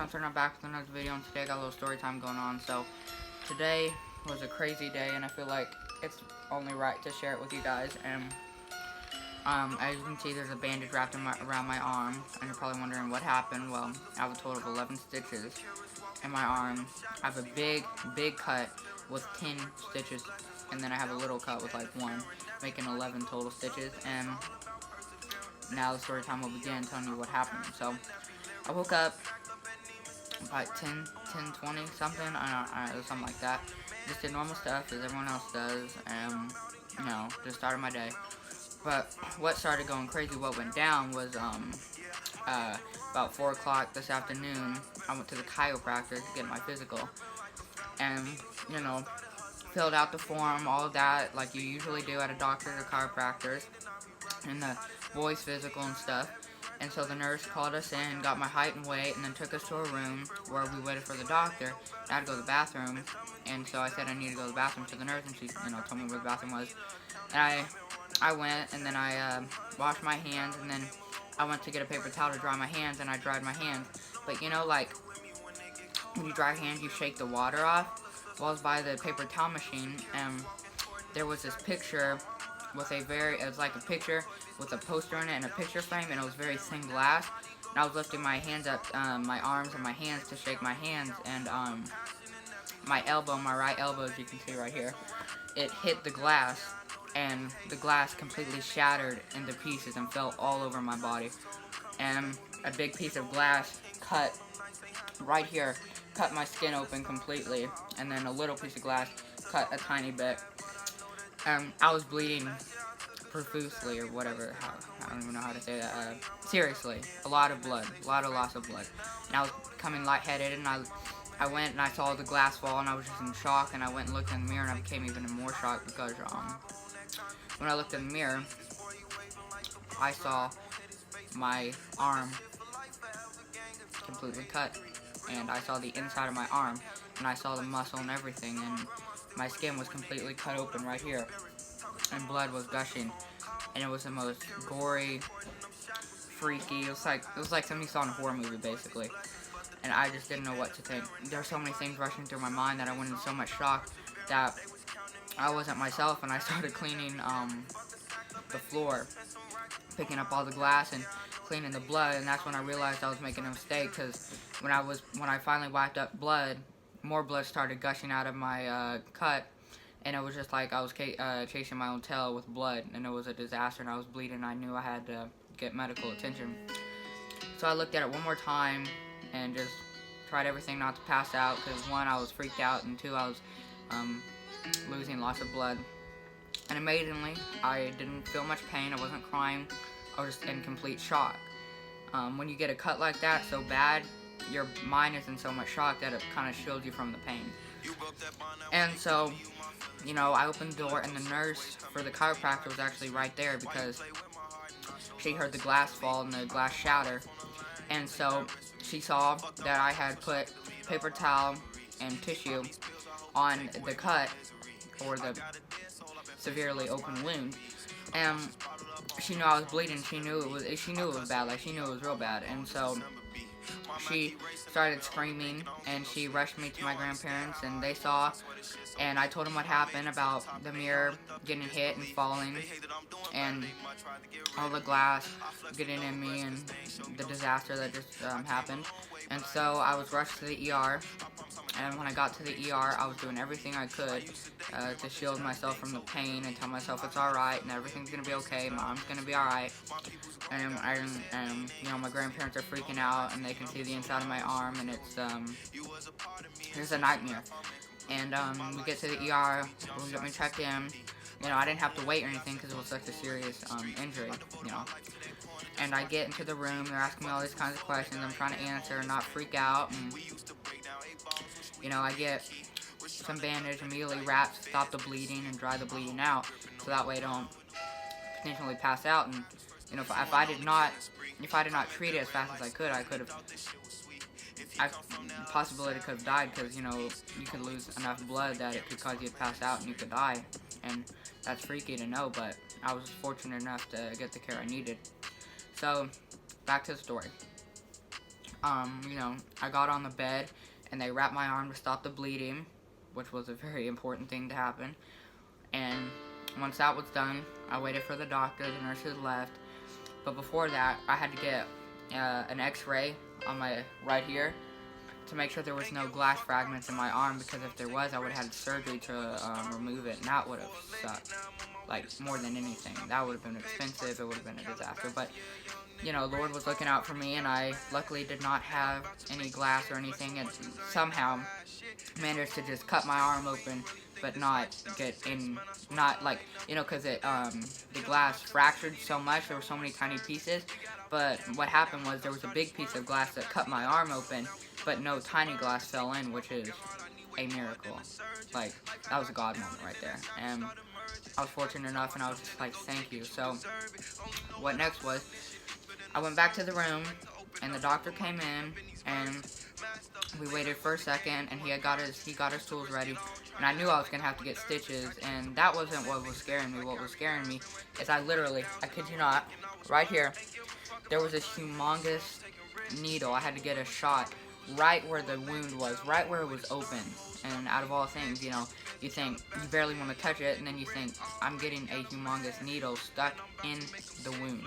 Hunter and I'm back with another video, and today I got a little story time going on. So today was a crazy day, and I feel like it's only right to share it with you guys. And as you can see, there's a bandage wrapped around my arm, and you're probably wondering what happened. Well, I have a total of 11 stitches in my arm. I have a big cut with 10 stitches, and then I have a little cut with like 1, making 11 total stitches. And now the story time will begin, telling you what happened. So I woke up about 10:20 something, something like that. Just did normal stuff as everyone else does, and just started my day. But what started going crazy, what went down was about 4 o'clock this afternoon, I went to the chiropractor to get my physical, and filled out the form, all of that, like you usually do at a doctor or chiropractors, and the boys physical and stuff. And so the nurse called us in, got my height and weight, and then took us to a room where we waited for the doctor. I had to go to the bathroom, and so I said I needed to go to the bathroom to the nurse, and she, told me where the bathroom was. And I went, and then I washed my hands, and then I went to get a paper towel to dry my hands, and I dried my hands. But like when you dry hands, you shake the water off. Well, I was by the paper towel machine, and there was this picture with it was like a picture with a poster in it and a picture frame, and it was very thin glass. And I was lifting my hands up, my arms and my hands to shake my hands, and my right elbow, as you can see right here, it hit the glass, and the glass completely shattered into pieces and fell all over my body. And a big piece of glass cut right here, cut my skin open completely, and then a little piece of glass cut a tiny bit. I was bleeding profusely, or whatever, I don't even know how to say that, seriously, a lot of blood, a lot of loss of blood, and I was becoming lightheaded, and I went and I saw the glass fall, and I was just in shock, and I went and looked in the mirror, and I became even more shocked, because, when I looked in the mirror, I saw my arm completely cut, and I saw the inside of my arm, and I saw the muscle and everything, and my skin was completely cut open right here, and blood was gushing, and it was the most gory, freaky, it was like something you saw in a horror movie, basically, and I just didn't know what to think. There were so many things rushing through my mind that I went in so much shock that I wasn't myself, and I started cleaning the floor, picking up all the glass and cleaning the blood, and that's when I realized I was making a mistake, because when I finally wiped up blood, more blood started gushing out of my cut, and it was just like I was chasing my own tail with blood, and it was a disaster, and I was bleeding, and I knew I had to get medical attention. So I looked at it one more time, and just tried everything not to pass out, because 1, I was freaked out, and 2, I was losing lots of blood. And amazingly, I didn't feel much pain, I wasn't crying, I was just in complete shock. When you get a cut like that so bad, your mind is in so much shock that it kind of shields you from the pain. And so, I opened the door, and the nurse for the chiropractor was actually right there, because she heard the glass fall and the glass shatter. And so she saw that I had put paper towel and tissue on the cut, or the severely open wound, and she knew I was bleeding. She knew it was bad. Like, she knew it was real bad. And so she started screaming, and she rushed me to my grandparents, and they saw, and I told them what happened about the mirror getting hit and falling, and all the glass getting in me, and the disaster that just happened. And so I was rushed to the ER, and when I got to the ER, I was doing everything I could to shield myself from the pain and tell myself it's alright, and everything's gonna be okay, Mom's gonna be alright. And my grandparents are freaking out, and they can see the inside of my arm, and it's a nightmare. And we get to the ER, we get me checked in. I didn't have to wait or anything, because it was such a serious injury, And I get into the room, they're asking me all these kinds of questions, I'm trying to answer and not freak out, and I get some bandage immediately wrapped to stop the bleeding and dry the bleeding out, so that way I don't potentially pass out. And if I did not treat it as fast as I could have, possibility could have died, because you could lose enough blood that it could cause you to pass out and you could die, and that's freaky to know. But I was fortunate enough to get the care I needed. So back to the story. I got on the bed and they wrapped my arm to stop the bleeding, which was a very important thing to happen. And once that was done, I waited for the doctor, the nurses left. But before that, I had to get an x-ray on my right here to make sure there was no glass fragments in my arm, because if there was, I would have had surgery to remove it, and that would have sucked, like, more than anything. That would have been expensive, it would have been a disaster, but, Lord was looking out for me, and I luckily did not have any glass or anything, and somehow managed to just cut my arm open, but not get in, not, like, because the glass fractured so much, there were so many tiny pieces, but what happened was there was a big piece of glass that cut my arm open, but no tiny glass fell in, which is a miracle. Like, that was a God moment right there. And I was fortunate enough, and I was just like, thank you. So, what next was, I went back to the room, and the doctor came in, and we waited for a second, and he got his tools ready, and I knew I was gonna have to get stitches, and that wasn't what was scaring me. What was scaring me is I kid you not, right here, there was this humongous needle. I had to get a shot right where the wound was, right where it was open. And out of all things, you think you barely want to touch it, and then you think, I'm getting a humongous needle stuck in the wound.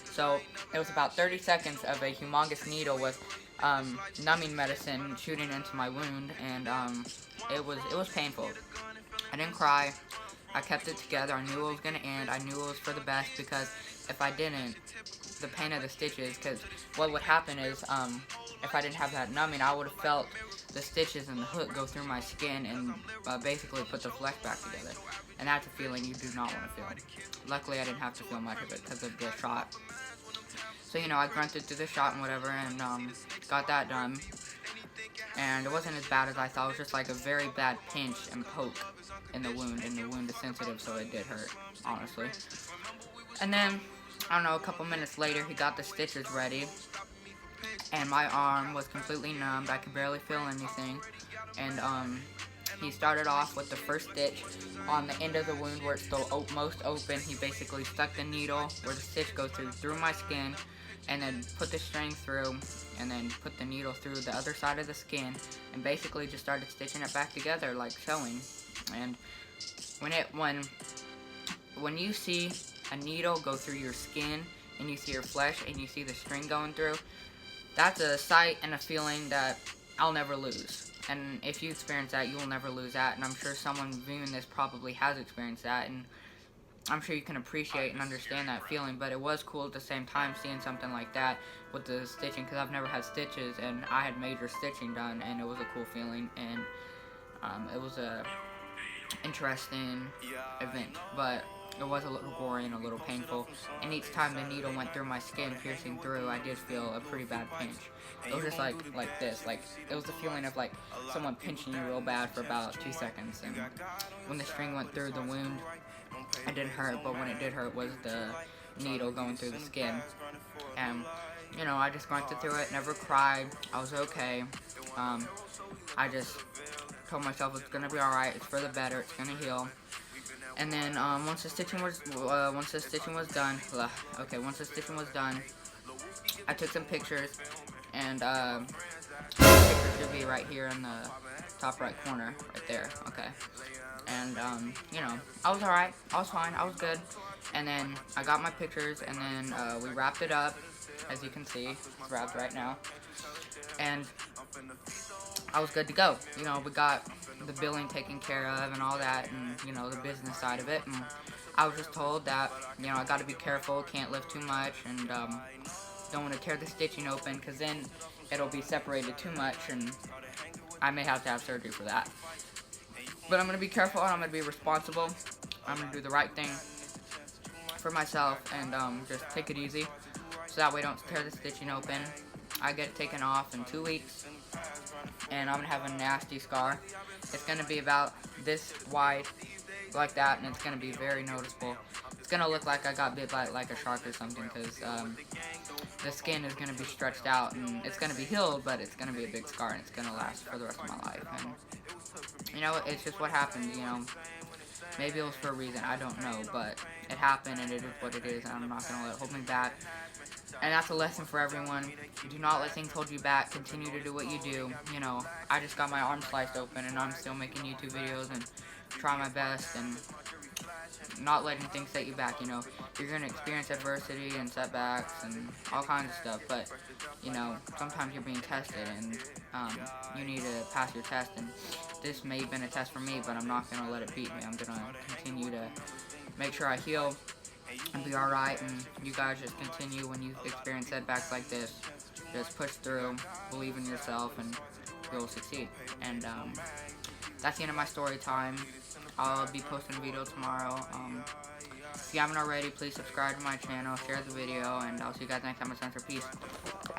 So it was about 30 seconds of a humongous needle with numbing medicine shooting into my wound, and it was painful. I didn't cry. I kept it together. I knew it was going to end. I knew it was for the best, because if I didn't, the pain of the stitches, because what would happen is, if I didn't have that numbing, I would have felt the stitches and the hook go through my skin and basically put the flesh back together. And that's a feeling you do not want to feel. Luckily, I didn't have to feel much of it because of the shot. So, I grunted through the shot and whatever, and got that done. And it wasn't as bad as I thought. It was just like a very bad pinch and poke in the wound, and the wound is sensitive, so it did hurt, honestly. And then, I don't know, a couple minutes later, he got the stitches ready, and my arm was completely numbed. I could barely feel anything, and he started off with the first stitch on the end of the wound where it's the most open. He basically stuck the needle where the stitch goes through my skin, and then put the string through, and then put the needle through the other side of the skin, and basically just started stitching it back together like sewing. And when you see a needle go through your skin, and you see your flesh, and you see the string going through, that's a sight and a feeling that I'll never lose. And if you experience that, you will never lose that. And I'm sure someone viewing this probably has experienced that, and I'm sure you can appreciate and understand that feeling. But it was cool at the same time seeing something like that with the stitching, because I've never had stitches, and I had major stitching done, and it was a cool feeling, and it was a interesting event. But it was a little gory and a little painful, and each time the needle went through my skin, piercing through, I did feel a pretty bad pinch. It was just like this, like, it was the feeling of like someone pinching you real bad for about 2 seconds, and when the string went through the wound, it didn't hurt, but when it did hurt was the needle going through the skin. And, I just grunted through it, never cried, I was okay. I just told myself it's gonna be alright, it's for the better, it's gonna heal. And then once the stitching was done, I took some pictures, and the picture should be right here in the top right corner, right there. Okay. And I was alright, I was fine, I was good. And then I got my pictures, and then we wrapped it up, as you can see, it's wrapped right now. And I was good to go. We got the billing taken care of and all that, and the business side of it, and I was just told that I got to be careful, can't lift too much, and don't want to tear the stitching open, because then it'll be separated too much, and I may have to have surgery for that. But I'm going to be careful, and I'm going to be responsible. I'm going to do the right thing for myself, and just take it easy, so that way I don't tear the stitching open. I get it taken off in 2 weeks, and I'm going to have a nasty scar. It's going to be about this wide, like that, and it's going to be very noticeable. It's going to look like I got bit by like a shark or something, because the skin is going to be stretched out, and it's going to be healed, but it's going to be a big scar, and it's going to last for the rest of my life. And, it's just what happened, Maybe it was for a reason, I don't know, but it happened, and it is what it is, and I'm not going to let it hold me back. And that's a lesson for everyone. Do not let things hold you back. Continue to do what you do. You know, I just got my arm sliced open and I'm still making YouTube videos and trying my best and not letting things set you back. You know, you're going to experience adversity and setbacks and all kinds of stuff, but you know, sometimes you're being tested and you need to pass your test, and this may have been a test for me, but I'm not going to let it beat me. I'm going to continue to make sure I heal and be alright, and you guys just continue when you experience setbacks like this. Just push through, believe in yourself, and you'll succeed. And that's the end of my story time. I'll be posting a video tomorrow. If you haven't already, please subscribe to my channel, share the video, and I'll see you guys next time. It's Sensor. Peace.